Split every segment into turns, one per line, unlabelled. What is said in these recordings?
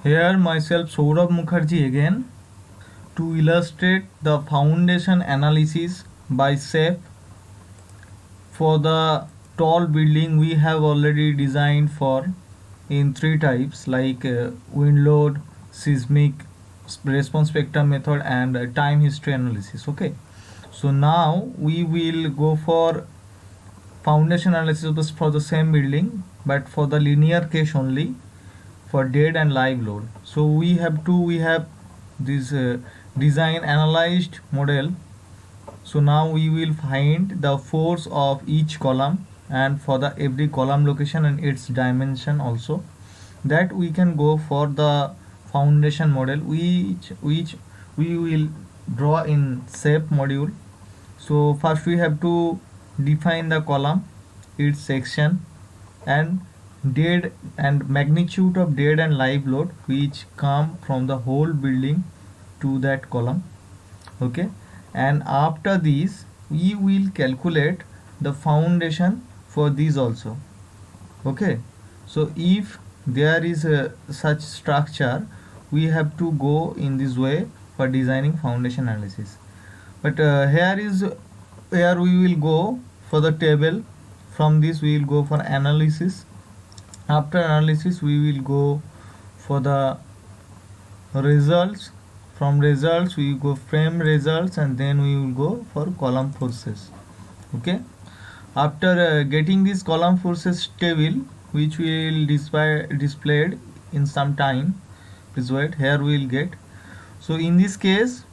Here myself Saurabh Mukherjee again to illustrate the foundation analysis by SAP for the tall building we have already designed for in three types like wind load, seismic response spectrum method and time history analysis. Okay, so now we will go for foundation analysis for the same building but for the linear case only for dead and live load. So we have this design analyzed model. So now we will find the force of each column and for the every column location and its dimension also, that we can go for the foundation model which we will draw in shape module. So first we have to define the column, its section and dead and magnitude of dead and live load which come from the whole building to that column. Okay, and after this we will calculate the foundation for these also. Okay, so if there is a such structure we have to go in this way for designing foundation analysis. But here is where we will go for the table. From this we will go for analysis. After analysis we will go for the results. From results we go frame results and then we will go for column forces. Okay, after getting this column forces table which will displayed in some time, please wait, here we will get. So in this case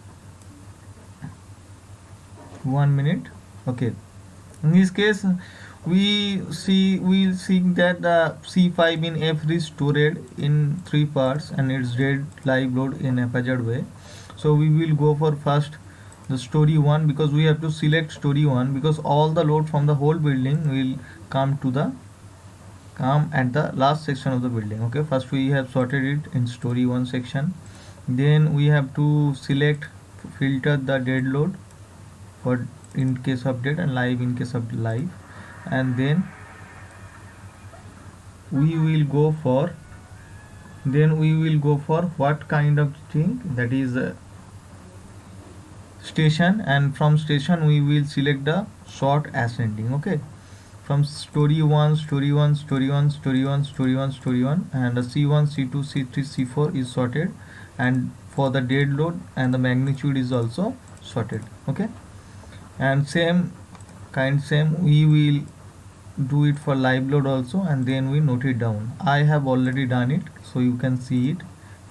1 minute. Okay, in this case we'll see that the C5 in F is stored in three parts and it's dead live load in a haphazard way. So we will go for first the story 1 because we have to select story 1 because all the load from the whole building will come at the last section of the building. Okay, first we have sorted it in story 1 section, then we have to select filter the dead load for in case of dead and live in case of live, and then we will go for what kind of thing, that is station, and from station we will select the sort ascending. Okay, from story 1 story 1 story 1 story 1 story 1 story 1 and the C1 C2 C3 C4 is sorted, and for the dead load and the magnitude is also sorted. Okay, and same we will do it for live load also and then we note it down. I have already done it so you can see it.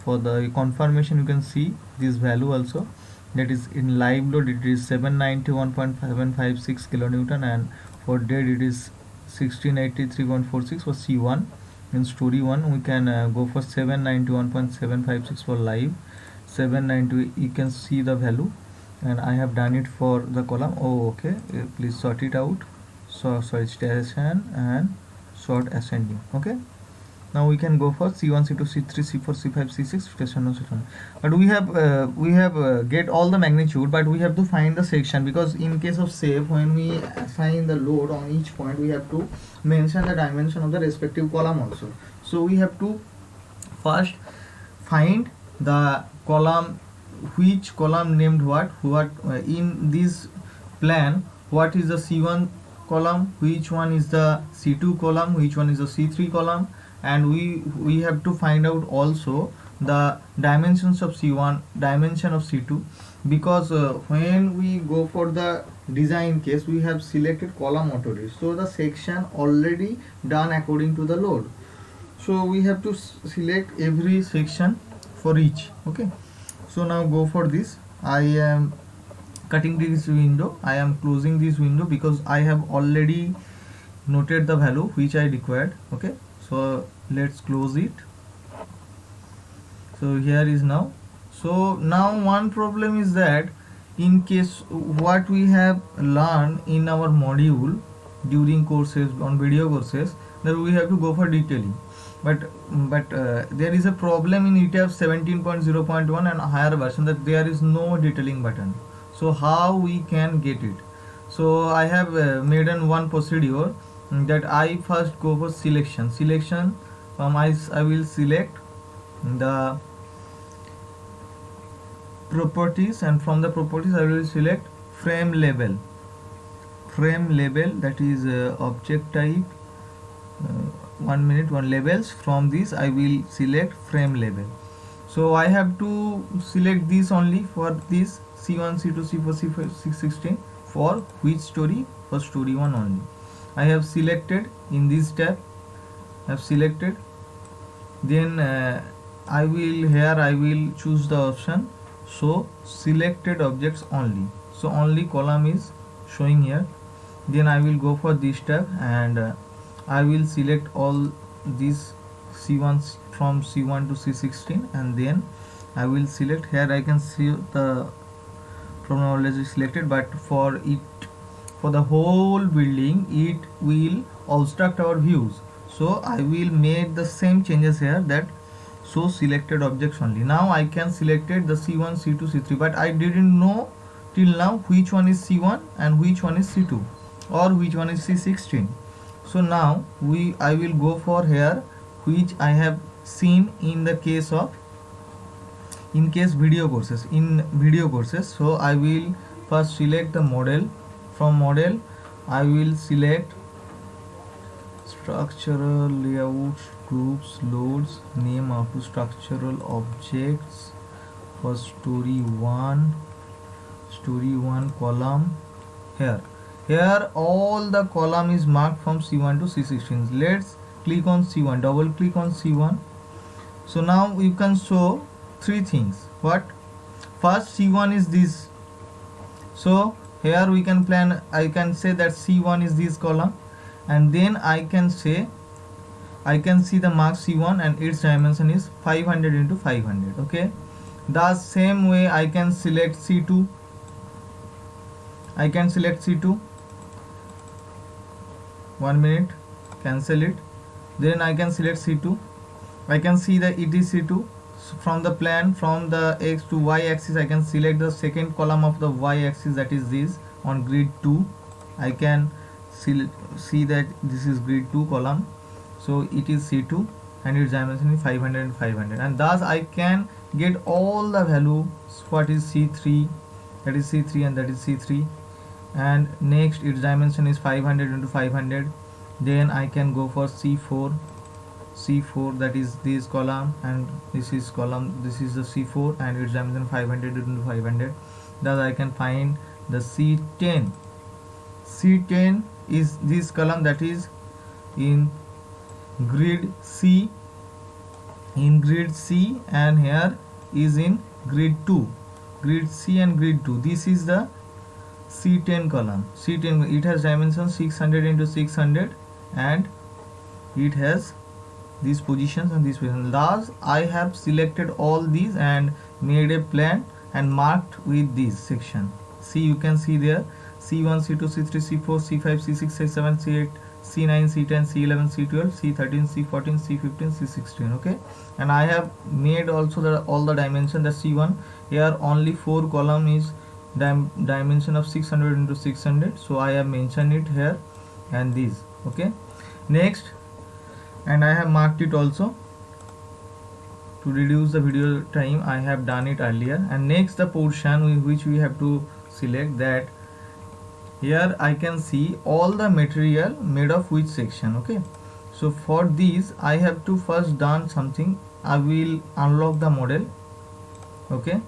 For the confirmation you can see this value also, that is in live load it is 791.756 kilonewton and for dead it is 1683.46 for C1. In story 1 we can go for 791.756 for live, 790 you can see the value, and I have done it for the column. Oh okay, please sort it out. So sorry, station and sort ascending. Okay, now we can go for C1 C2 C3 C4 C5 C6 station and section. But we have get all the magnitude, but we have to find the section because in case of SAFE when we assign the load on each point we have to mention the dimension of the respective column also. So we have to first find the column, which column named what in this plan, what is the C1 column, which one is the C2 column, which one is the C3 column, and we have to find out also the dimensions of C1, dimension of C2, because when we go for the design case we have selected column auto, so the section already done according to the load, so we have to select every section for each. Okay, so now go for this. I am cutting this window, I am closing this window because I have already noted the value which I required. Okay, so let's close it. So here is now. So now one problem is that in case what we have learned in our module during courses on video courses, that we have to go for detailing, but there is a problem in ETAP 17.0.1 and higher version that there is no detailing button. So how we can get it? So I have made one procedure that I first go for selection. I will select the properties, and from the properties I will select frame label. Frame label, that is object type. 1 minute, one labels. From this I will select frame label. So I have to select this only for this C1, C2, C4, C5, C16. For which story? For story 1 only. I have selected in this tab. I have selected. Then I will choose the option show selected objects only. So only column is showing here. Then I will go for this tab, and I will select all these C1 from C1 to C16, and then I will select. Here I can see the chronology is selected, but for the whole building it will obstruct our views. So I will make the same changes here, that show selected objects only. Now I can selected the C1, C2, C3, but I didn't know till now which one is C1 and which one is C2 or which one is C16. So now I will go for here which I have seen in the case of video courses. In video courses, so I will first select the model. From model I will select structural layouts, groups, loads, name of structural objects for story 1 column. Here all the column is marked from C1 to C16. Let's click on C1, double click on C1. So now you can show three things. What? First, C1 is this. So here we can plan, I can say that C1 is this column, and then I can see the mark C1 and its dimension is 500 into 500. Okay, the same way I can select C2. I can select C2. 1 minute, cancel it. Then I can select C2. I can see that it is C2. So from the plan, from the X to Y axis, I can select the second column of the Y axis, that is this on grid 2. I can see that this is grid 2 column. So it is C2 and its dimension is 500 and 500, and thus I can get all the value. What is C3, that is C3 and that is C3, and next its dimension is 500 into 500. Then I can go for C4, that is this column, and this is column, this is the C4 and its dimension 500 into 500. Thus I can find the C10. C10 is this column, that is in grid C, and here is in grid 2, grid C and grid 2. This is the C10 column. C10, it has dimension 600 into 600, and it has these positions and these positions. Thus I have selected all these and made a plan and marked with this section. See, you can see there C1, C2, C3, C4, C5, C6, C7, C8, C9, C10, C11, C12, C13, C14, C15, C16. Okay, and I have made also all the dimension. The C1, here only 4 column is dimension of 600 into 600, so I have mentioned it here, and these. Okay, next, and I have marked it also to reduce the video time. I have done it earlier. And next, the portion which we have to select, that here I can see all the material made of which section. Okay, so for this I have to first done something. I will unlock the model. Okay,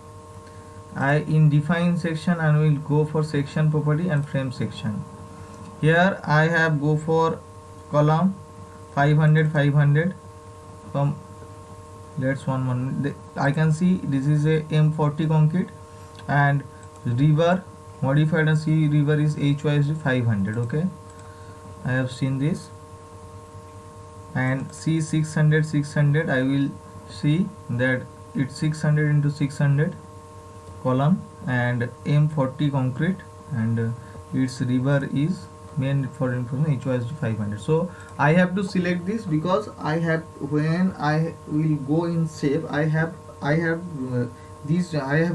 in define section I will go for section property and frame section. Here I have go for column 500 from, let's one I can see this is a M40 concrete, and river modified and C river is HYSD 500. Okay, I have seen this, and C 600 I will see that it's 600 into 600 column, and M40 concrete, and its river is main for information HYSD 500. So I have to select this because I have, when I will go in shape, I have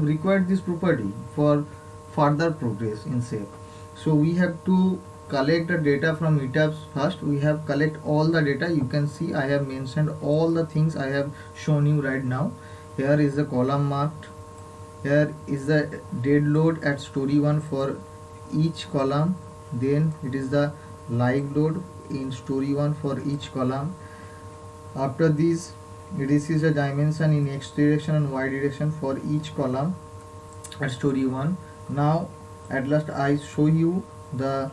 required this property for further progress in shape. So we have to collect the data from ETABS first. We have collect all the data. You can see I have mentioned all the things I have shown you right now. Here is the column marked. Here is the dead load at story 1 for each column. Then it is the live load in story 1 for each column. After this is the dimension in x direction and y direction for each column at story 1. Now at last I show you the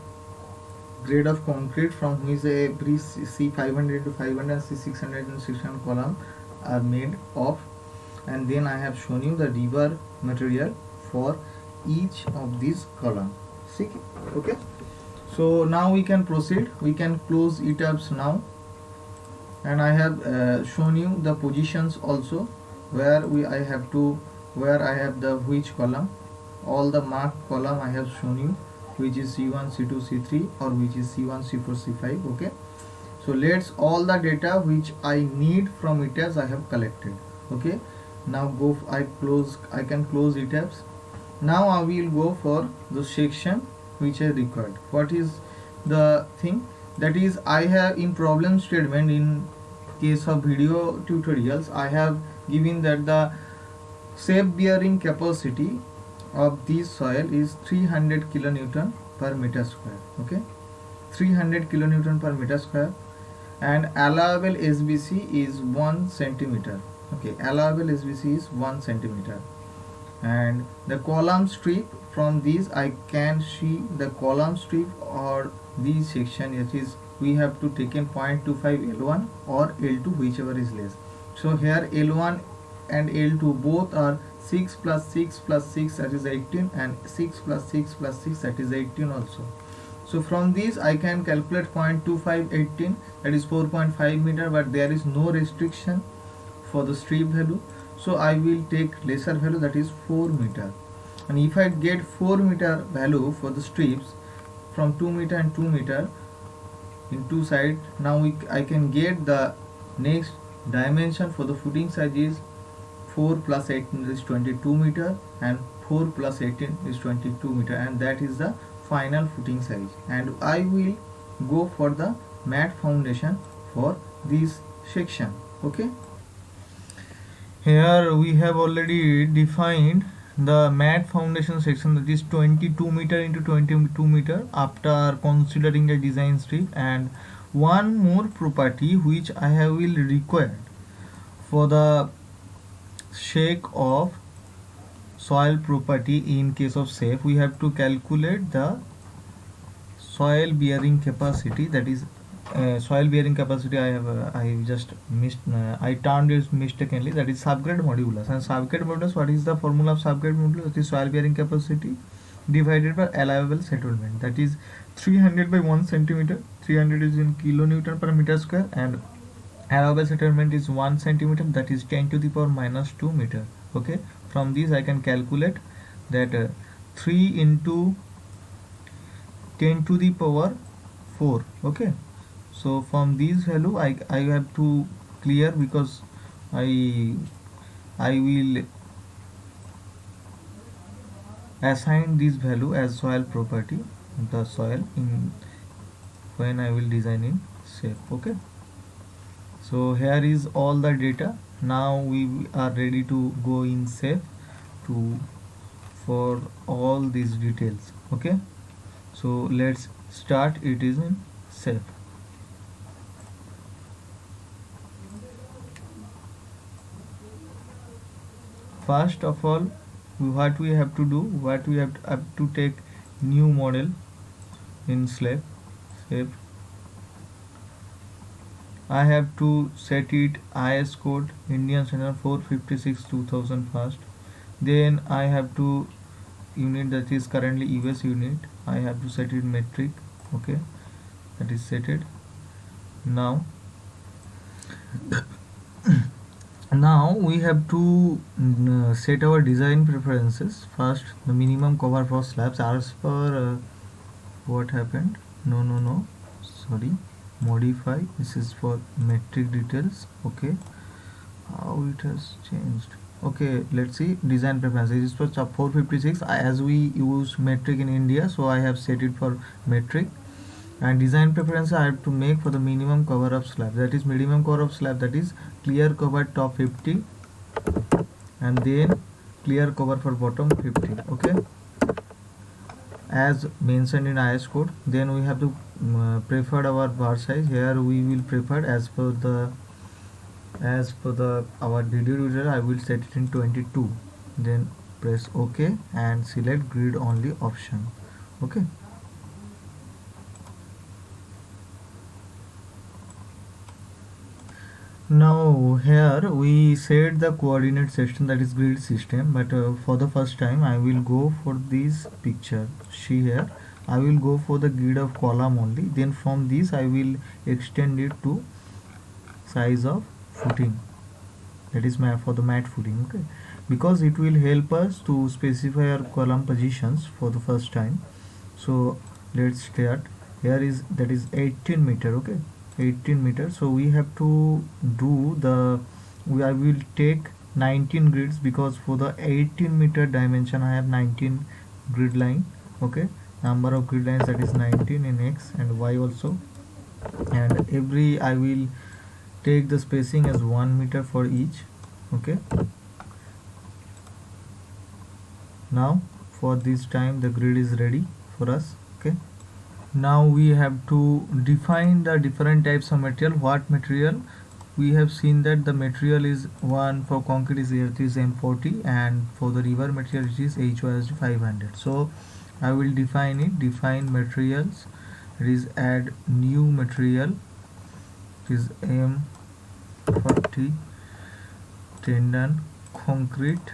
grade of concrete from which every C500 to 500, C600 and 600 column are made of, and then I have shown you the rebar material for each of these column. See, okay. So now we can proceed. We can close ETABS now, and I have shown you the positions also where I have the which column. All the marked column I have shown you, which is C1, C2, C3, or which is C1, C4, C5. Okay. So let's all the data which I need from ETABS I have collected. Okay. Now I can close ETABS. Now I will go for the section which is required. What is the thing? That is, I have in problem statement, in case of video tutorials, I have given that the safe bearing capacity of this soil is 300 kilonewton per meter square. Okay, 300 kilonewton per meter square, and allowable SBC is 1 centimeter. Okay, allowable SBC is 1 centimeter, and the column strip, from these I can see the column strip or this section, it is we have to take in 0.25 L1 or L2, whichever is less. So here L1 and L2 both are 6 plus 6 plus 6, that is 18, and 6 plus 6 plus 6, that is 18 also. So from this I can calculate 0.25 18, that is 4.5 meter, but there is no restriction for the strip value, so I will take lesser value, that is 4 meter. And if I get 4 meter value for the strips from 2 meter and 2 meter in two sides, now I can get the next dimension for the footing size is 4 plus 18 is 22 meter, and 4 plus 18 is 22 meter, and that is the final footing size. And I will go for the mat foundation for this section. Okay, here we have already defined the mat foundation section, that is 22 meter into 22 meter after considering the design strip. And one more property which I will require for the sake of soil property in case of safe, we have to calculate the soil bearing capacity, that is soil bearing capacity. I just missed, I turned it mistakenly, that is subgrade modulus. And subgrade modulus, what is the formula of subgrade modulus? That is soil bearing capacity divided by allowable settlement, that is 300 by 1 centimeter. 300 is in kilonewton per meter square, and allowable settlement is 1 centimeter, that is 10 to the power minus 2 meter. Okay, from this I can calculate that 3 into 10 to the power 4. Okay, so from this value I have to clear, because I will assign this value as soil property, the soil, in when I will design in SAFE. Okay, so here is all the data. Now we are ready to go in SAFE for all these details. Okay, so let's start. It is in SAFE. First of all, what we have to do, we have to take new model in SAFE. I have to set it IS code Indian Standard 456 2000 first. Then I have to unit, that is currently US unit. I have to set it metric. Okay, that is set it. Now now we have to set our design preferences. First, the minimum cover for slabs as per what happened. No, sorry, modify. This is for metric details. Okay, how it has changed. Okay, let's see design preferences. This is for 456. As we use metric in India, so I have set it for metric. And design preference I have to make for the minimum cover of slab, that is minimum cover of slab, that is clear cover top 50 and then clear cover for bottom 50. Okay, as mentioned in IS code. Then we have to prefer our bar size. Here we will prefer as per the our video user, I will set it in 22. Then press OK and select grid only option. Okay. Now here we set the coordinate system, that is grid system, but for the first time I will go for this picture. See here, I will go for the grid of column only. Then from this I will extend it to size of footing, that is for the mat footing. Okay, because it will help us to specify our column positions for the first time. So let's start. Here is, that is 18 meter. Okay, 18 meters. So we have to do the, I will take 19 grids, because for the 18 meter dimension I have 19 grid line. Okay, number of grid lines, that is 19 in X and Y also. And every, I will take the spacing as 1 meter for each. Okay, now for this time the grid is ready for us. Okay, now we have to define the different types of material. What material? We have seen that the material is one for concrete is M40 and for the river material it is HYSD 500. So I will define it. Define materials. It is add new material. It is M40 tendon concrete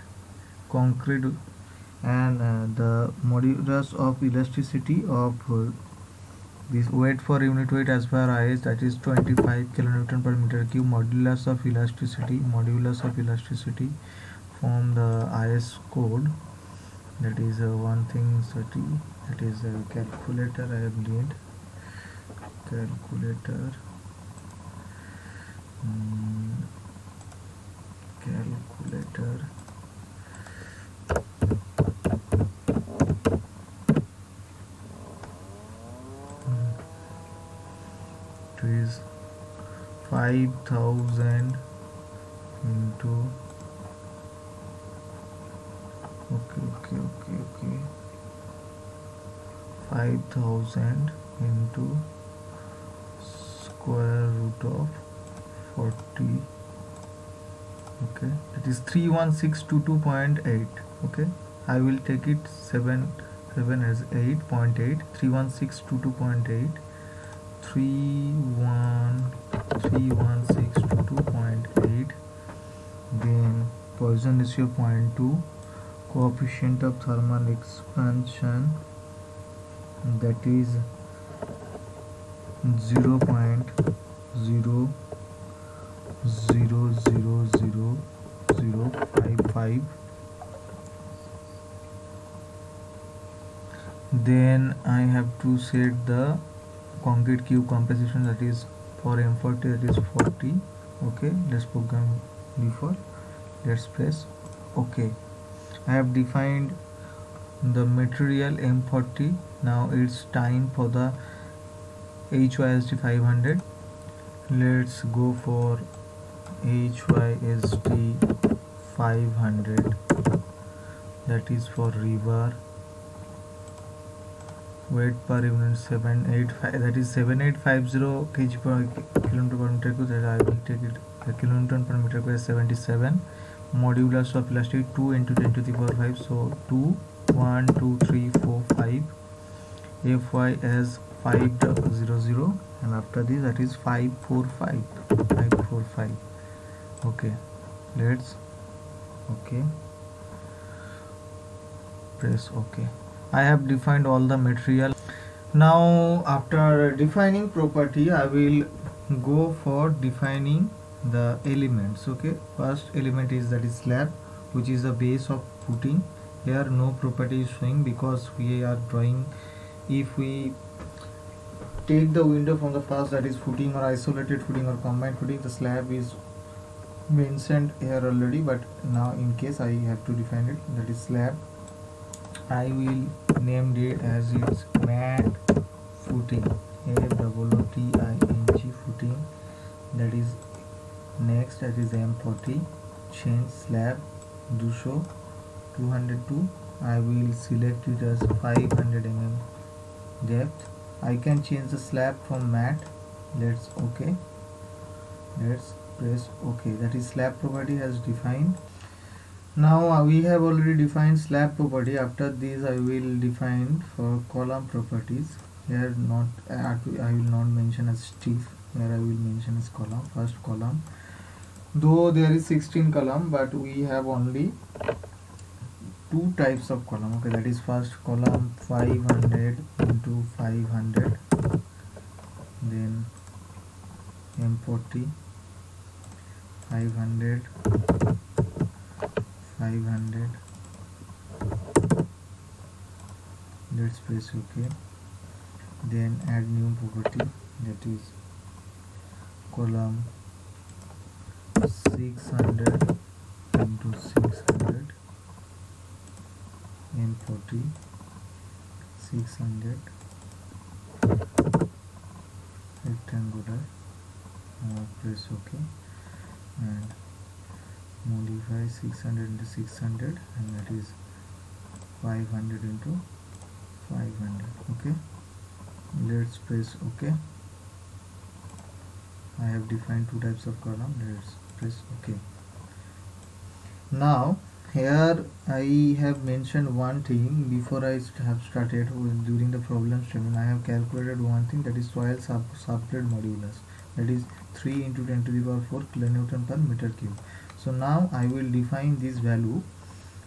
and the modulus of elasticity of this weight for unit weight as per IS, that is 25 kilonewton per meter cube. Modulus of elasticity from the IS code, that is 130. That is a calculator I have need. Calculator. Calculator. It is 5,000 into, okay 5,000 into square root of 40. Okay, it is 31622.8. Okay, I will take it 7 as 8.8. 31622.8. 31622.8. Then Poisson ratio 0.2. Coefficient of thermal expansion, that is 0.000055. Then I have to set the concrete cube composition, that is for M40, that is 40. Okay, let's program default. Let's press OK. I have defined the material M40. Now it's time for the HYSD 500. Let's go for HYSD 500, that is for river. Weight per unit 785, that is 7850 kg per kilometer per meter cube. That I will take it kilonewton per meter cube 77. Modulus of elasticity 2 into 10 to the power 5. So 2, 1, 2, 3, 4, 5. Fy as 500, and after this that is 545. Okay, let's OK. Press OK. I have defined all the material. Now after defining property, I will go for defining the elements. Okay, first element is, that is slab, which is the base of footing. Here no property is showing because we are drawing. If we take the window from the first, that is footing or isolated footing or combined footing, the slab is mentioned here already, but now in case I have to define it, that is slab. I will name it as its mat footing. FOOTING footing, that is next, that is M40, change slab 202. I will select it as 500 mm depth. I can change the slab from matte. Let's OK. Let's press OK. That is slab property has defined. Now we have already defined slab property. After this I will define for column properties. Here not I will not mention as stiff. Here I will mention as column. First column. Though there is 16 column, but we have only two types of column. Okay, that is first column 500 into 500, then M40 500 500. Let's press OK. Then add new property, that is column 600 into 600, M40 600, rectangular. Press OK and modify 600 into 600, and that is 500 into 500. Okay, let's press OK. I have defined two types of column. Let's press OK. Now here I have mentioned one thing before I have started. During the problem statement I have calculated one thing, that is soil subgrade modulus, that is 3 into 10 to the power 4 kilonewton per meter cube. So now I will define this value,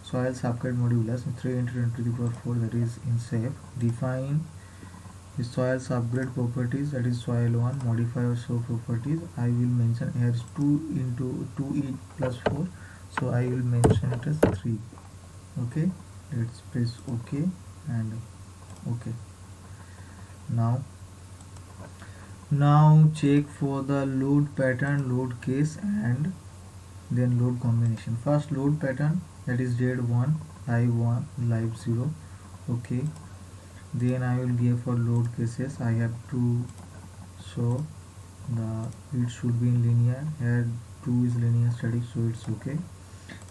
soil subgrade modulus 3 into 10 to the power 4, that is in SAFE. Define the soil subgrade properties, that is soil 1, modify or show properties. I will mention here is 2 into 2e plus 4, so I will mention it as 3. Okay, let's press OK and OK. Now check for the load pattern, load case, and then load combination. First load pattern, that is Z1, live 1, live 0. Okay, then I will give for load cases. I have to show it should be in linear. Here 2 is linear static, so it's okay.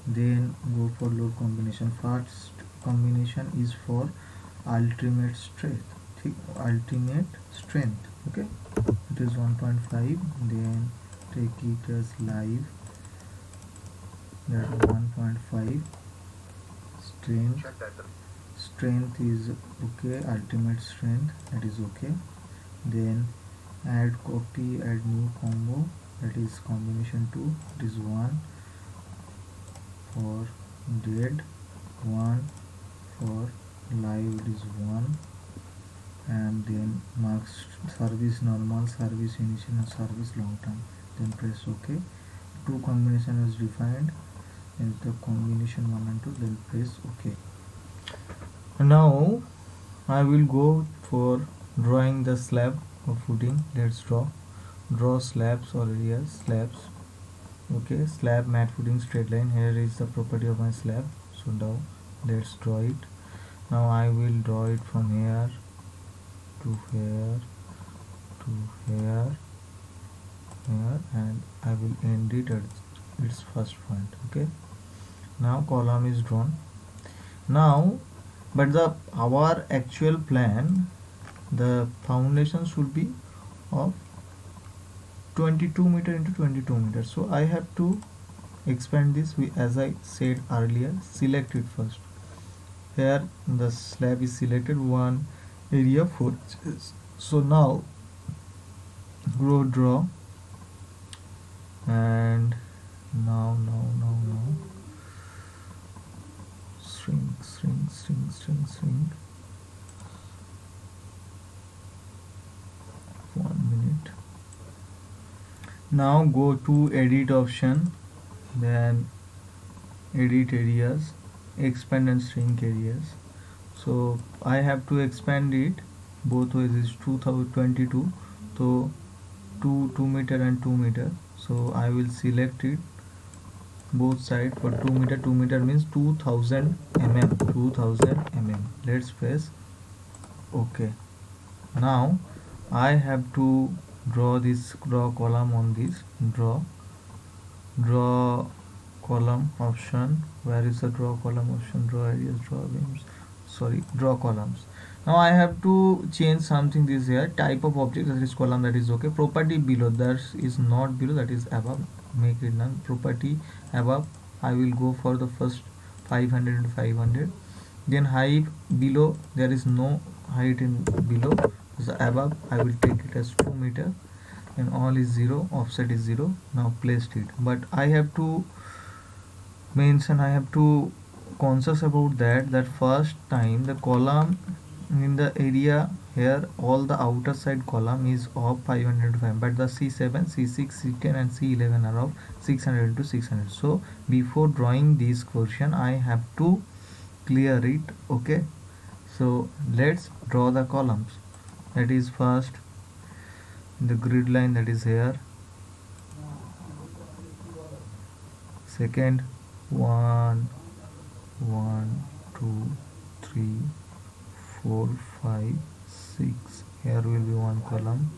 Then go for load combination. First combination is for ultimate strength. Okay, it is 1.5. then take it as live, that is 1.5. strength is okay, ultimate strength, that is okay. Then add copy, add new combo, that is combination 2, it is 1 for dead, 1 for live, it is 1, and then marks service normal, service initial, and service long term. Then press OK. Two combination is defined, and the combination 1 and 2, then press OK. Now I will go for drawing the slab of footing. Let's draw slabs or areas, slabs. Okay, slab, mat, footing, straight line. Here is the property of my slab. So now let's draw it. Now I will draw it from here to here to here, and I will end it at its first point. Okay, now column is drawn. Now but our actual plan, the foundation should be of 22 meter into 22 meters. So I have to expand this. As I said earlier, select it first. Here the slab is selected, one area 4 inches. So now draw, and now shrink. 1 minute. Now go to edit option, then edit areas, expand and shrink areas. So I have to expand it both ways, is 2022, so 2 meter and 2 meter. So I will select it both side for 2 meter. 2 meter means 2000 mm. Let's press OK. Now I have to draw column on this. Draw column option. Where is the draw column option? Draw areas, draw beams. Sorry, draw columns. Now I have to change something this here. Type of object, that is column, that is okay. Property below, that is not below, that is above. Make it none. Property above, I will go for the first 500 and 500. Then height below, there is no height in below. So above, I will take it as 2 meter, and all is 0, offset is 0. Now placed it, but I have to mention, I have to conscious about that first time the column in the area here, all the outer side column is of 505, but the C7, C6, C10 and C11 are of 600 to 600. So before drawing this question I have to clear it. Okay, so let's draw the columns. That is first the grid line, that is here. Second, 1 1 2 3 4 5 6. Here will be one column.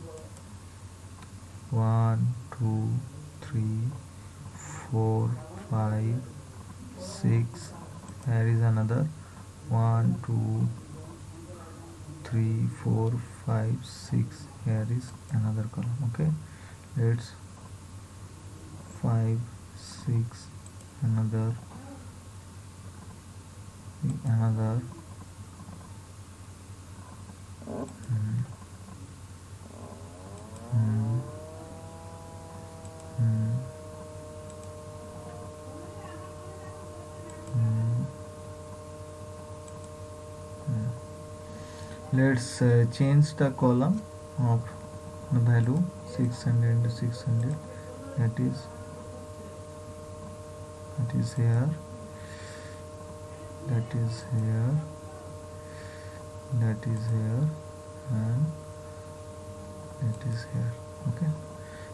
1 2 3 4 5 6. Here is another 1 2 3 4 5 6. Here is another column. Okay, let's 5 6, another another mm, mm, mm, mm, mm. Let's change the column of the value 600 to 600. That is here, that is here, that is here, and that is here. Okay,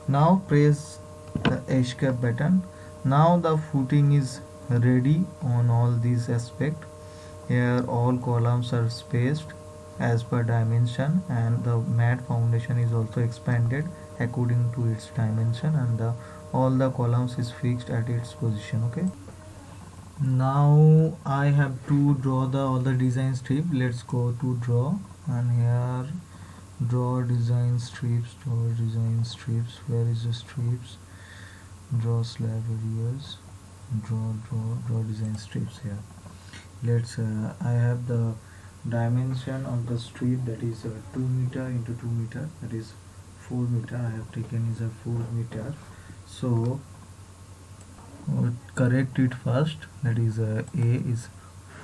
now press the escape button. Now the footing is ready on all these aspects. Here all columns are spaced as per dimension, and the mat foundation is also expanded according to its dimension, and all the columns is fixed at its position. Okay, now I have to draw the all the design strip. Let's go to draw, and here draw design strips. Where is the strips? Draw slab areas. Draw design strips here. Let's I have the dimension of the strip, that is 2 meter into 2 meter, that is 4 meter. I have taken is a 4 meter. So correct it first. That is A is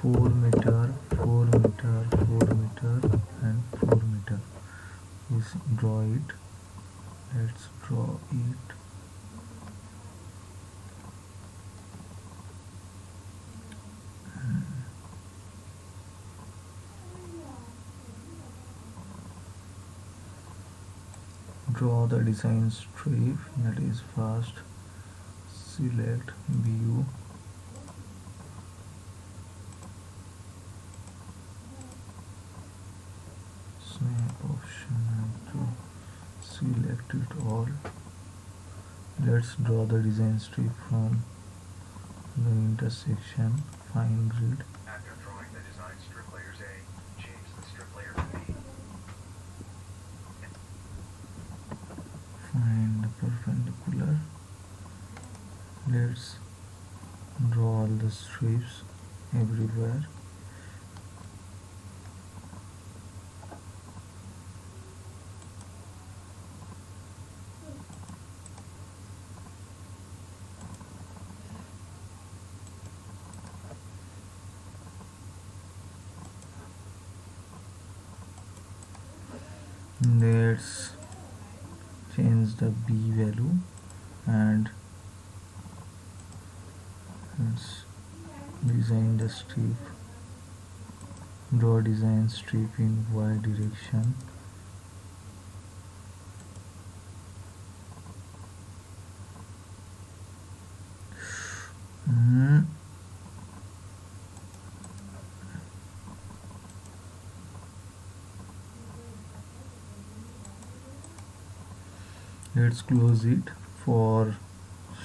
4 meter, 4 meter, 4 meter and 4 meter. Please draw it. Let's draw it. Draw the design strip. That is first select view, snap option, and to select it all. Let's draw the design strip from the intersection. Find grid.
After drawing the design strip layers A, change the strip layer to B.
Find the perpendicular. Let's draw all the strips everywhere. Let's change the B value, and let's design the strip. Draw design strip in Y direction. Mm. let's close it. For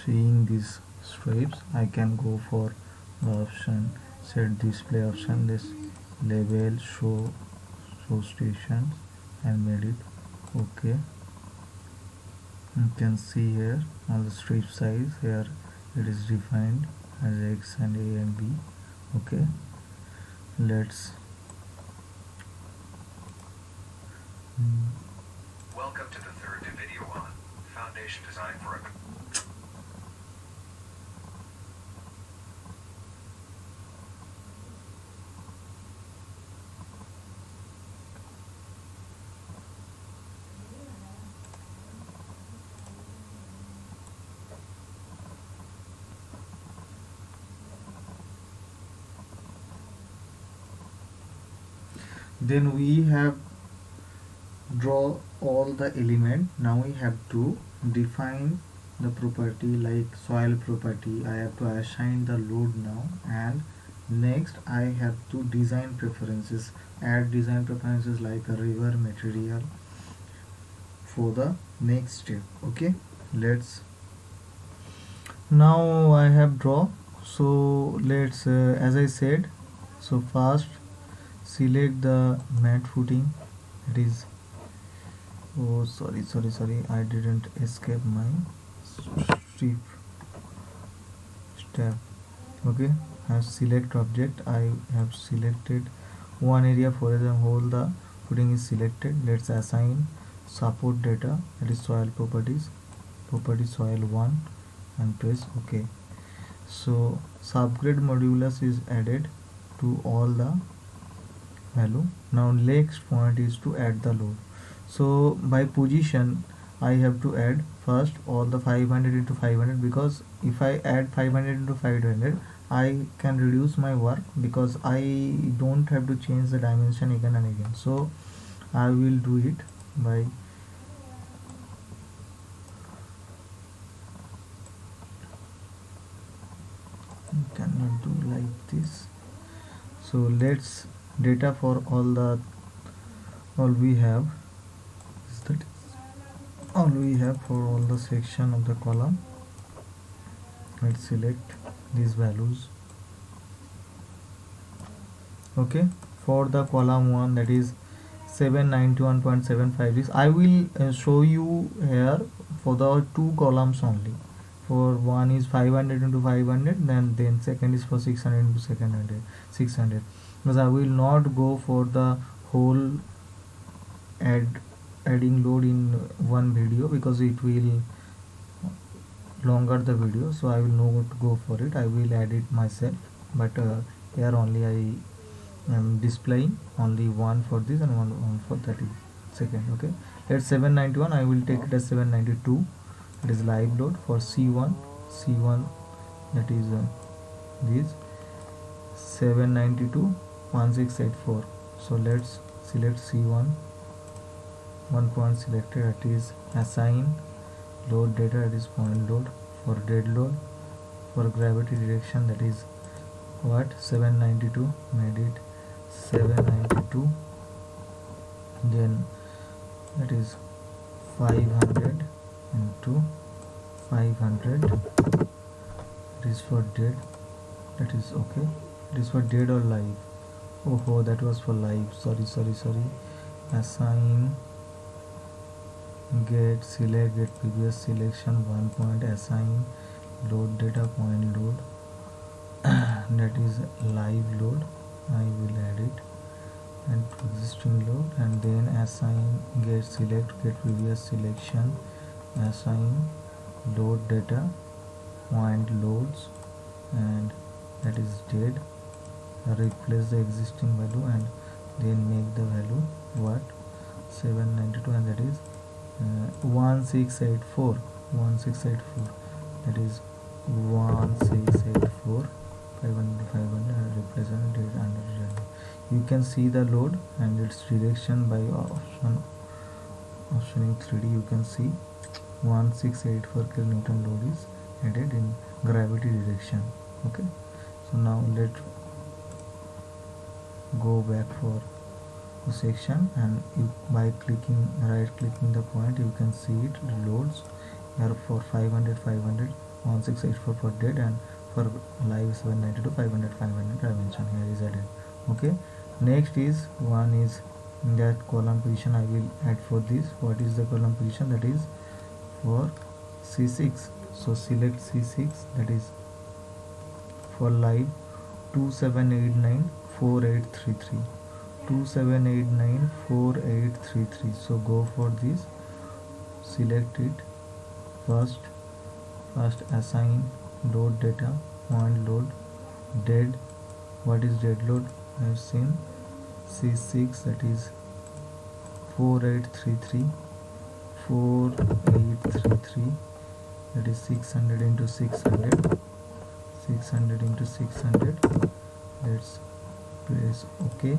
seeing these stripes I can go for the option set display option, this label show stations, and made it okay. You can see here all the strip size here, it is defined as X and A and B. Okay, let's
Welcome to the third video on Foundation Design for a
then we have draw all the element. Now we have to define the property like soil property. I have to assign the load now, and next I have to design preferences, add design preferences like a river material for the next step. Okay, let's now I have draw. So let's as I said, so first select the mat footing, it is, oh sorry, I didn't escape my strip step. Okay, I have select object, I have selected one area. For example, the footing is selected. Let's assign support data, that is soil properties, property soil 1, and press ok. So subgrade modulus is added to all the value. Now next point is to add the load. So by position I have to add first all the 500 into 500, because if I add 500 into 500 I can reduce my work, because I don't have to change the dimension again and again. So I will do it by cannot do like this. So let's data for all we have is that all we have for all the section of the column. Let's select these values. Okay, for the column 1, that is 791.75, is I will show you here for the two columns only. For one is 500 into 500, then second is for 600 into 600, because I will not go for the whole adding load in one video, because it will longer the video. So I will not go for it, I will add it myself. But here only I am displaying only one for this and one for 30 second. Okay, at 791 I will take it as 792. It is live load for C1, that is this 792.1684. So let's select C1, one point selected, that is assign load data, that is point load. For dead load, for gravity direction, that is what 792, made it 792. Then that is 500 into 500. It is for dead, that is okay. It is for dead or live. Oh, that was for live. Sorry. Assign get select get previous selection, one point assign load data point load that is live load. I will add it and existing load, and then assign get select get previous selection, assign load data point loads, and that is dead. Replace the existing value and then make the value what 792, and that is 1684, that is 1684, 500 and replace and date under. You can see the load and its direction by optioning 3D. You can see 1684 kilonewton load is added in gravity direction. Okay, so now let's go back for section, and you, by clicking right clicking the point, you can see it loads here for 500 500 1684 for dead, and for live 792 500 500 dimension here is added. Okay, next is one is that column position I will add for this. What is the column position? That is for C6. So select C6, that is for live 27894833 27894833. So go for this, select it. First assign load data, point load, dead. What is dead load? I have seen C6, that is 4833 4833, that is 600 into 600 600 into 600. Let's press OK,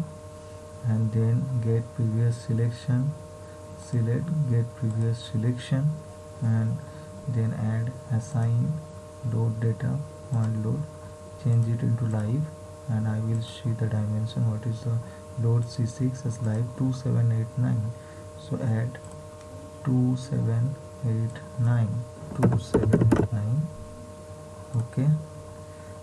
and then get previous selection, select get previous selection, and then add assign load data, point load, change it into live, and I will see the dimension. What is the load? C6 as live 2789. So add 2789 2789. Okay,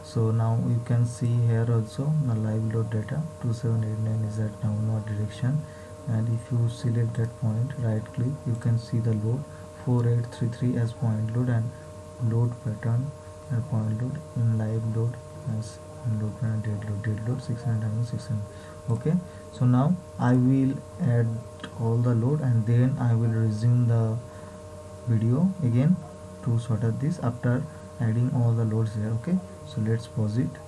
so now you can see here also the live load data 2789 is at downward direction, and if you select that point, right click, you can see the load 4833 as point load, and load pattern and point load in live load as load pattern, dead load 600 600. Okay, so now I will add all the load, and then I will resume the video again to sort out this after adding all the loads here. Okay, so let's pause it.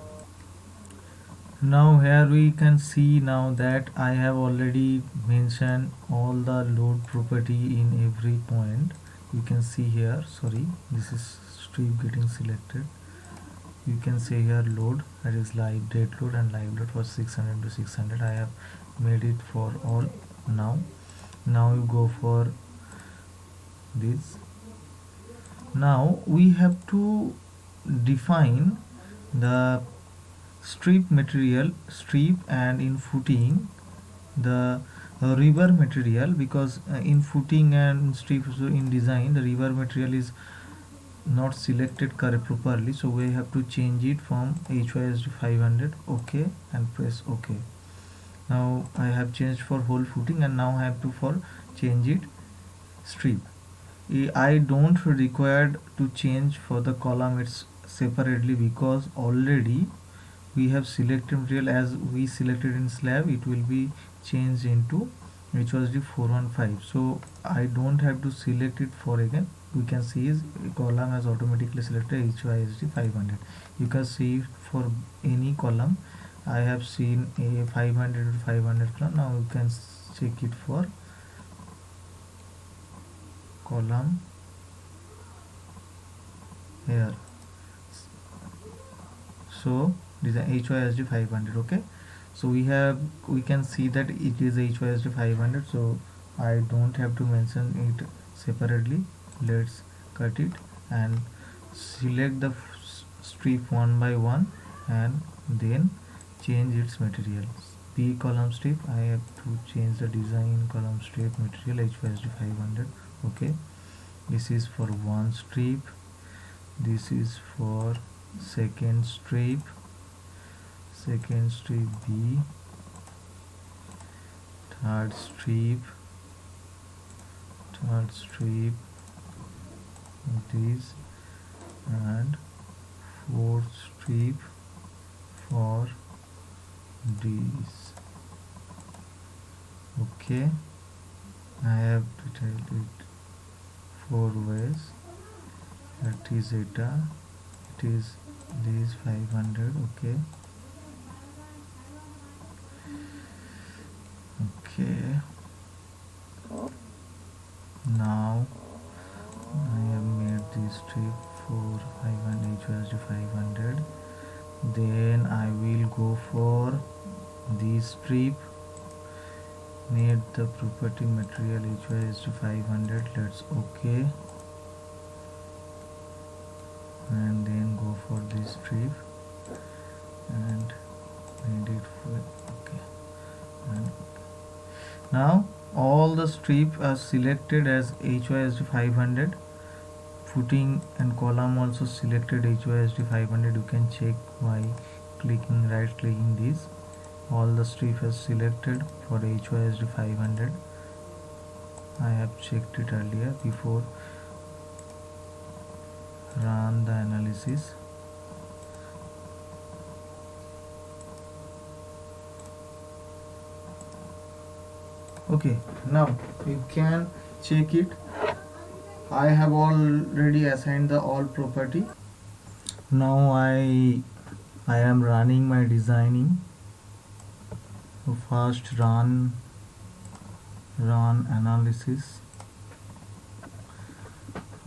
Now here we can see now that I have already mentioned all the load property in every point. You can see here, sorry, this is strip getting selected. You can see here load, that is live, dead load, and live load for 600 to 600. I have made it for all. Now you go for this. Now we have to define the strip material, strip, and in footing the river material, because in footing and strip, so in design the river material is not selected properly, so we have to change it from HYSD 500. Okay, and press OK. Now I have changed for whole footing, and now I have to for change it strip. I don't required to change for the column it's separately, because already we have selected material. As we selected in slab, it will be changed into HYSD 415, so I don't have to select it for again. We can see is column has automatically selected HYSD 500. You can see for any column I have seen a 500 to 500 column. Now you can check it for column here. So this is HYSD 500. Okay, so we can see that it is HYSD 500, so I don't have to mention it separately. Let's cut it and select the strip one by one, and then change its material. P column strip, I have to change the design column strip material HYSD 500. Okay, this is for one strip, this is for second strip B, third strip this, and fourth strip for this. Okay, I have detailed it 4 ways. That is eta, it is this 500. Okay, now I have made this strip for 500 HYSD 500. Then I will go for this strip, made the property material HYSD 500. Let's OK, and then go for this strip and made it for OK, and Now all the strip are selected as HYSD 500. Footing and column also selected HYSD 500. You can check by clicking, right clicking this. All the strip is selected for HYSD 500. I have checked it earlier before run the analysis. Okay, now you can check it. I have already assigned the all property. Now I am running my designing. So first run analysis.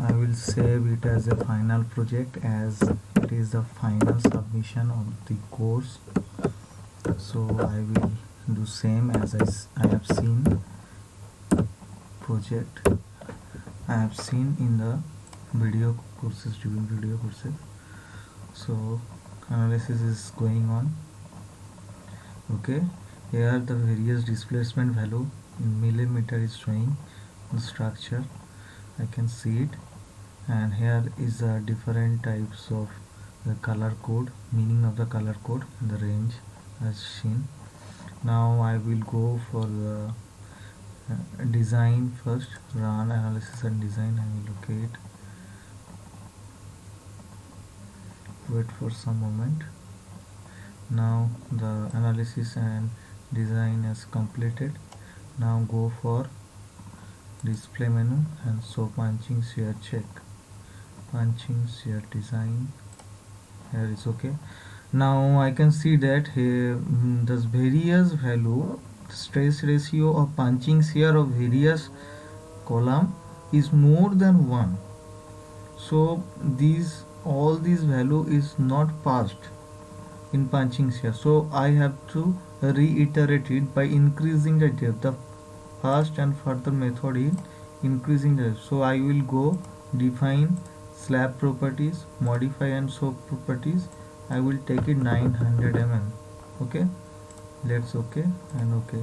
I will save it as a final project as it is the final submission of the course. So I will do same as I have seen project I have seen in the video courses, during video courses. So analysis is going on. Okay, here the various displacement value in millimeter is showing the structure. I can see it, and here is different types of the color code, meaning of the color code and the range as seen. Now I will go for the design first. Run analysis and design. I will locate. Wait for some moment. Now the analysis and design is completed. Now go for display menu and show punching shear check. Punching shear design. Here is okay. Now I can see that here this various value stress ratio of punching shear of various column is more than 1. So all these value is not passed in punching shear. So I have to reiterate it by increasing the depth. The first and further method is increasing the depth. So I will go define slab properties, modify and show properties. I will take it 900 mm. Okay, let's okay and okay.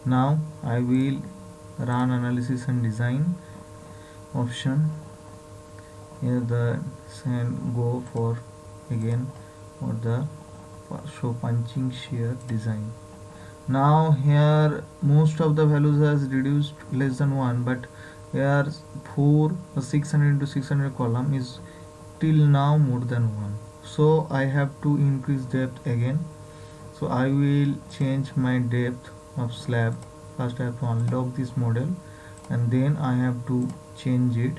Now I will run analysis and design option. Here the and go for again for the show punching shear design. Now here most of the values has reduced less than 1, but here 4 600 into 600 column is till now more than 1. So I have to increase depth again. So I will change my depth of slab. First I have to unlock this model, and then I have to change it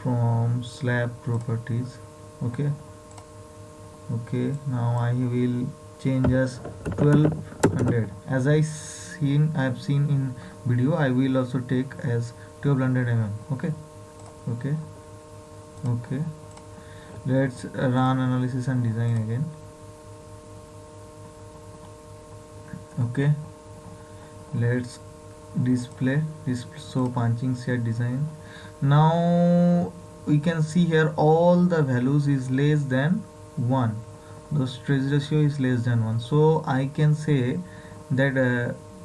from slab properties. Okay, now I will change as 1200 as I have seen in video. I will also take as 1200 mm. Okay, let's run analysis and design again. Okay, let's display this show punching shear design. Now we can see here all the values is less than 1. The stress ratio is less than 1. So I can say that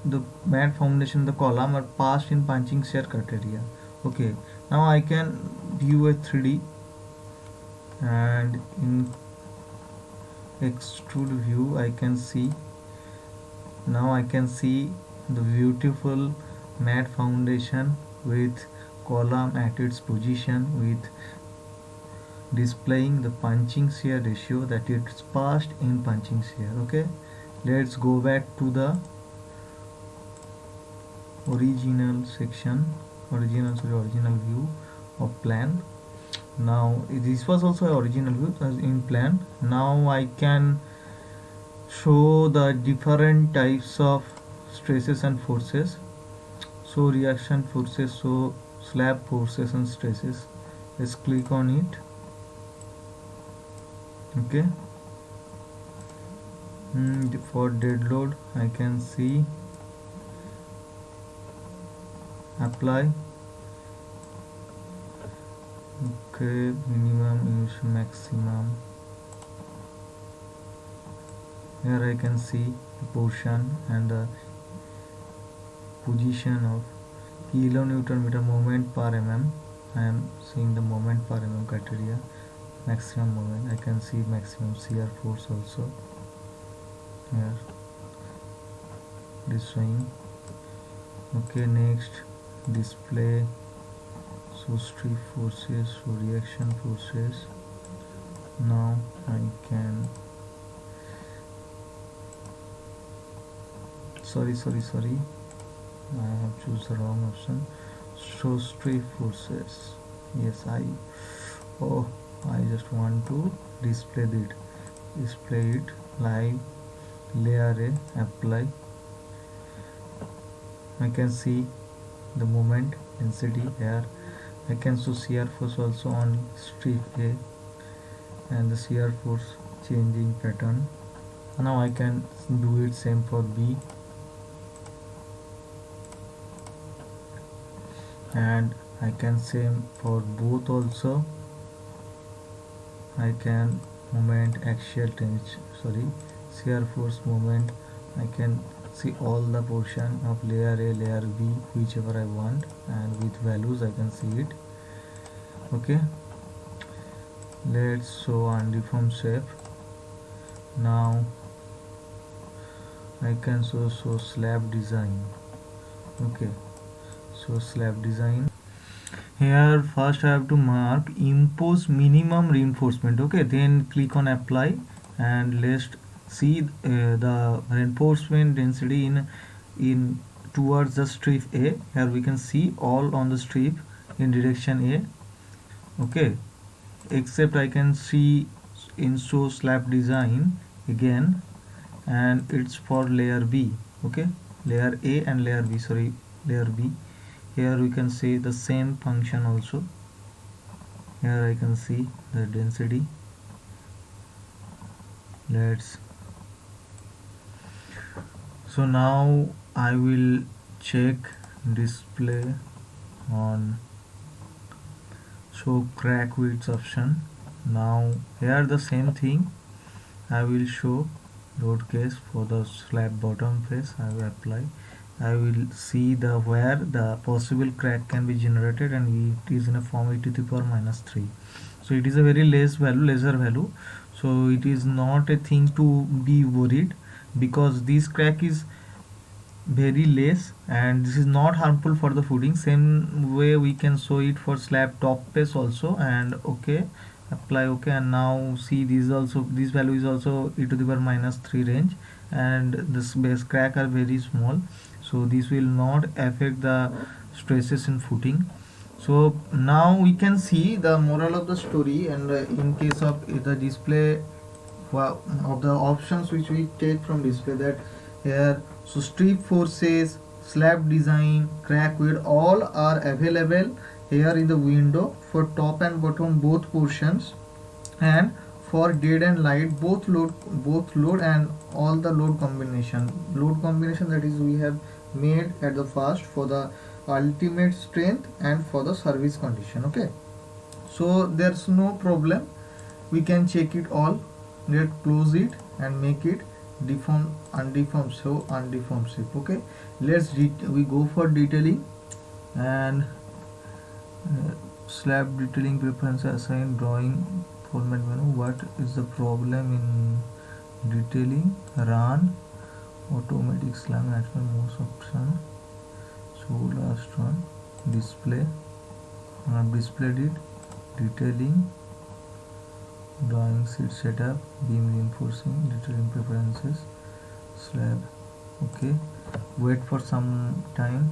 the mat foundation, the column are passed in punching shear criteria. Okay, now I can view a 3D, and in extrude view I can see. Now I can see the beautiful mat foundation with column at its position, with displaying the punching shear ratio that it's passed in punching shear. Okay, let's go back to the original section, original view of plan. Now this was also an original view as in plan. Now I can show the different types of stresses and forces. So reaction forces, so slab forces and stresses. Let's click on it. Okay, for dead load I can see apply. Okay, minimum is maximum. Here I can see the portion and the position of kilonewton meter moment per mm. I am seeing the moment per mm criteria. Maximum moment, I can see maximum shear force also here, this showing. Okay, next display, so strip forces, so reaction forces. Now I can sorry I have choose the wrong option. So strip forces, yes, I just want to display it live. Layer A, apply. I can see the moment density here. I can show shear force also on strip A and the shear force changing pattern. Now I can do it same for B, and I can same for both also. I can moment axial tension, shear force moment. I can see all the portion of layer A, layer B, whichever I want, and with values I can see it. Okay, let's show undeformed shape. Now I can show slab design. Okay, so slab design. Here first I have to mark impose minimum reinforcement. Okay, then click on apply, and let's see the reinforcement density in towards the strip A. Here we can see all on the strip in direction A. Okay, except I can see in show slab design again, and it's for layer B. Okay, layer A and layer B, layer B. Here we can see the same function also. Here I can see the density. So now I will check display on show crack width option. Now here the same thing, I will show load case for the slab bottom face. I will apply. I will see the where the possible crack can be generated, and it is in a form e to the power minus 3. So it is a very lesser value. So it is not a thing to be worried, because this crack is very less and this is not harmful for the footing. Same way we can show it for slab top face also. And okay, apply. Okay, and now see this value is also e to the power minus 3 range, and this base crack are very small, so this will not affect the stresses in footing. So now we can see the moral of the story, and in case of the display of the options which we take from display, that here so strip forces, slab design, crack width, all are available here in the window for top and bottom both portions, and for dead and light both load and all the load combination that is we have made at the first for the ultimate strength and for the service condition. Okay, so there's no problem, we can check it all. Let's close it and make it undeformed shape. Okay, we go for detailing, and slab detailing preference assign drawing format menu. What is the problem in detailing? Run automatic slab attachment most option. So last one, display. I have displayed it. Detailing, drawing sheet setup, beam reinforcing, detailing preferences, slab. Okay, wait for some time.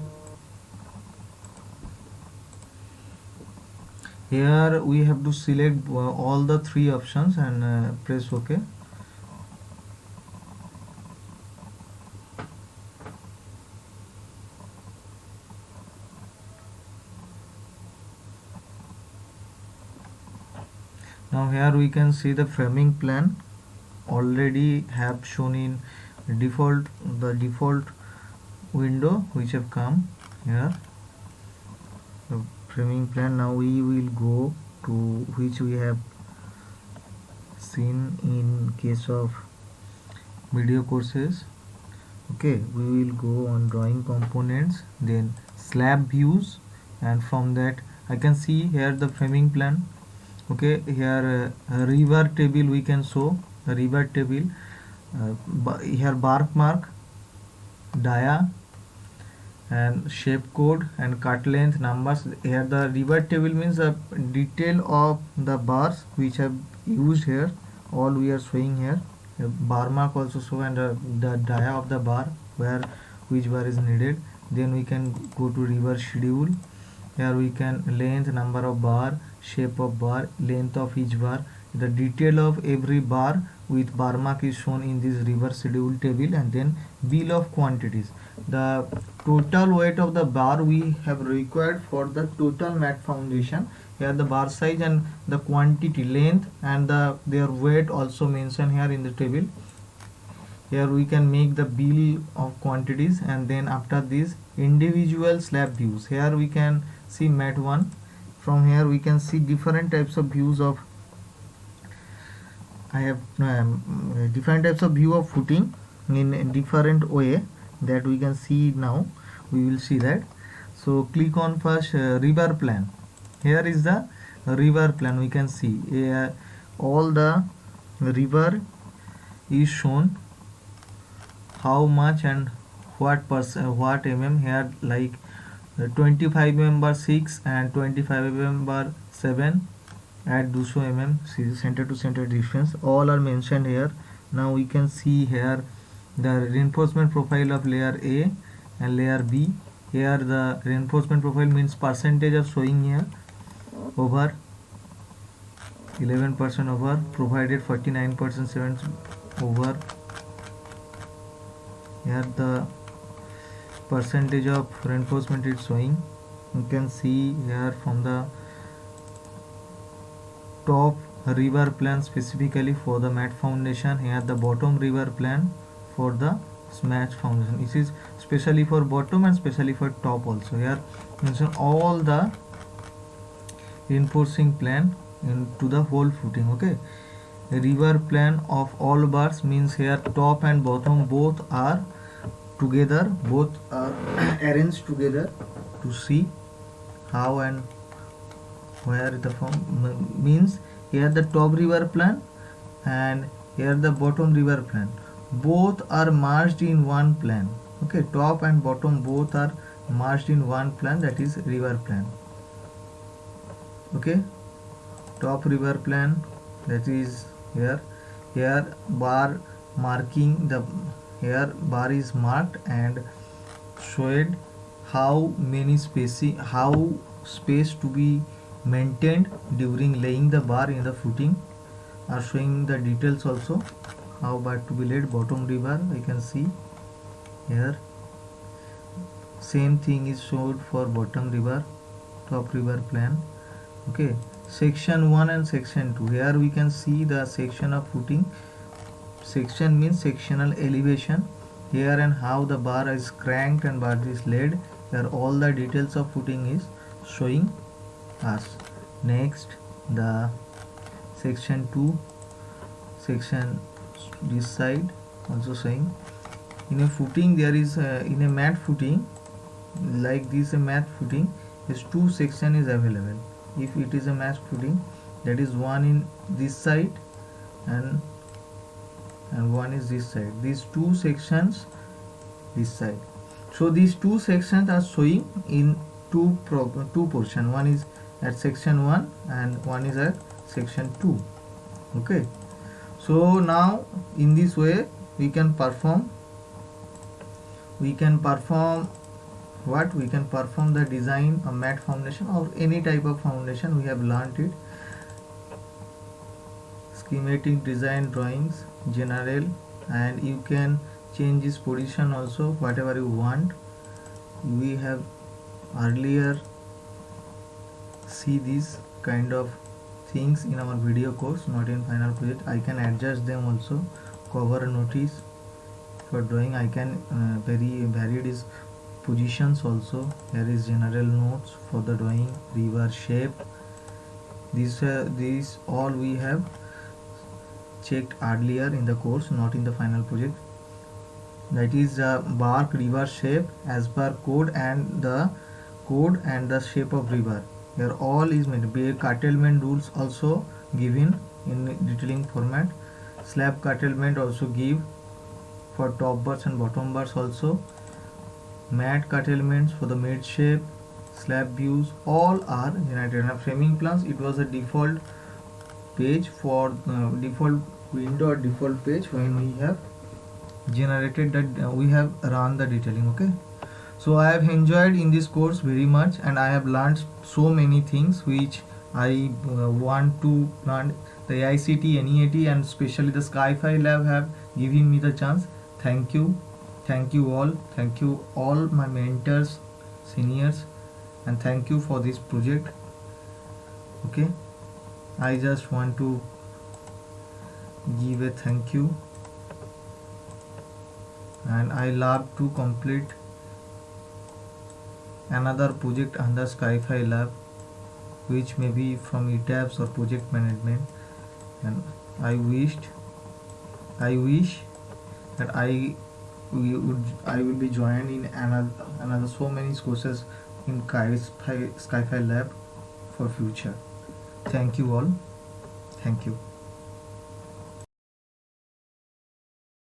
Here we have to select all the three options and press OK. Now here we can see the framing plan already have shown in the default window which have come here. The framing plan, now we will go to which we have seen in case of video courses. Okay, we will go on drawing components, then slab views, and from that I can see here the framing plan. Okay, here a river table we can show a river table, here bark mark, dia, and shape code and cut length numbers. Here the river table means the detail of the bars which have used here, all we are showing here. Bar mark also show, and the dia of the bar where which bar is needed. Then we can go to river schedule. Here we can length, number of bar, shape of bar, length of each bar. The detail of every bar with bar mark is shown in this river schedule table. And then bill of quantities, the total weight of the bar we have required for the total mat foundation. Here the bar size and the quantity, length, and their weight also mentioned here in the table. Here we can make the bill of quantities, and then after this individual slab views. Here we can see mat 1. From here we can see different types of views of I have different types of view of footing in a different way that we can see now. We will see that. So click on first river plan. Here is the river plan. We can see all the river is shown, how much and what what here, like 25 mm bar 6 and 25 mm bar 7 at 200 mm center to center distance, all are mentioned here. Now we can see here the reinforcement profile of layer A and layer B. Here the reinforcement profile means percentage of showing here, over 11% over provided, 49% 7 over. Here the percentage of reinforcement is showing. You can see here from the top river plan specifically for the mat foundation, here the bottom river plan for the smash foundation. This is specially for bottom and specially for top also. Here mention all the reinforcing plan into the whole footing. Okay, river plan of all bars means here top and bottom both are together, both are arranged together to see how and where the form means. Here the top river plan and here the bottom river plan, both are merged in one plan. Okay, top and bottom both are merged in one plan, that is river plan. Okay, top river plan, that is here. Here bar marking, the here bar is marked and showed how many how space to be maintained during laying the bar in the footing, are showing the details also, how bar to be laid. Bottom river I can see here, same thing is showed for bottom river, top river plan. Okay, section 1 and section 2, here we can see the section of footing. Section means sectional elevation here, and how the bar is cranked and bar is laid. Here all the details of footing is showing us. Next the section 2, section this side also showing. In a footing there is in a mat footing like this, a mat footing is 2 section is available. If it is a mat footing, that is one in this side and one is this side, these 2 sections this side. So these 2 sections are showing in two portion, one is at section 1 and one is at section 2. Okay, so now in this way we can perform what we can perform the design of mat foundation or any type of foundation. We have learnt it, schematic design drawings, general, and you can change this position also whatever you want. We have earlier see these kind of things in our video course, not in final project. I can adjust them also. Cover notice for drawing, I can varied is positions also. Here is general notes for the drawing, river shape. These all we have checked earlier in the course, not in the final project. that is bark river shape as per code and the shape of river. Here all is made. Bay curtailment rules also given in detailing format. Slab curtailment also give for top bars and bottom bars also. Mat curtailments for the mid shape, slab views, all are generated. Now framing plans, it was a default page for default window or default page when we have generated that we have run the detailing. Okay, so I have enjoyed in this course very much, and I have learned so many things which I want to learn. The AICT, NEAT, and especially the Sky-Fi Lab have given me the chance. Thank you, thank you all, thank you all my mentors, seniors, and thank you for this project. Okay, I just want to give a thank you, and I love to complete another project under Sky-Fi Lab, which may be from ETABS or project management, and I wish that I will be joined in another so many courses in Sky-Fi Lab for future. Thank you all. Thank you.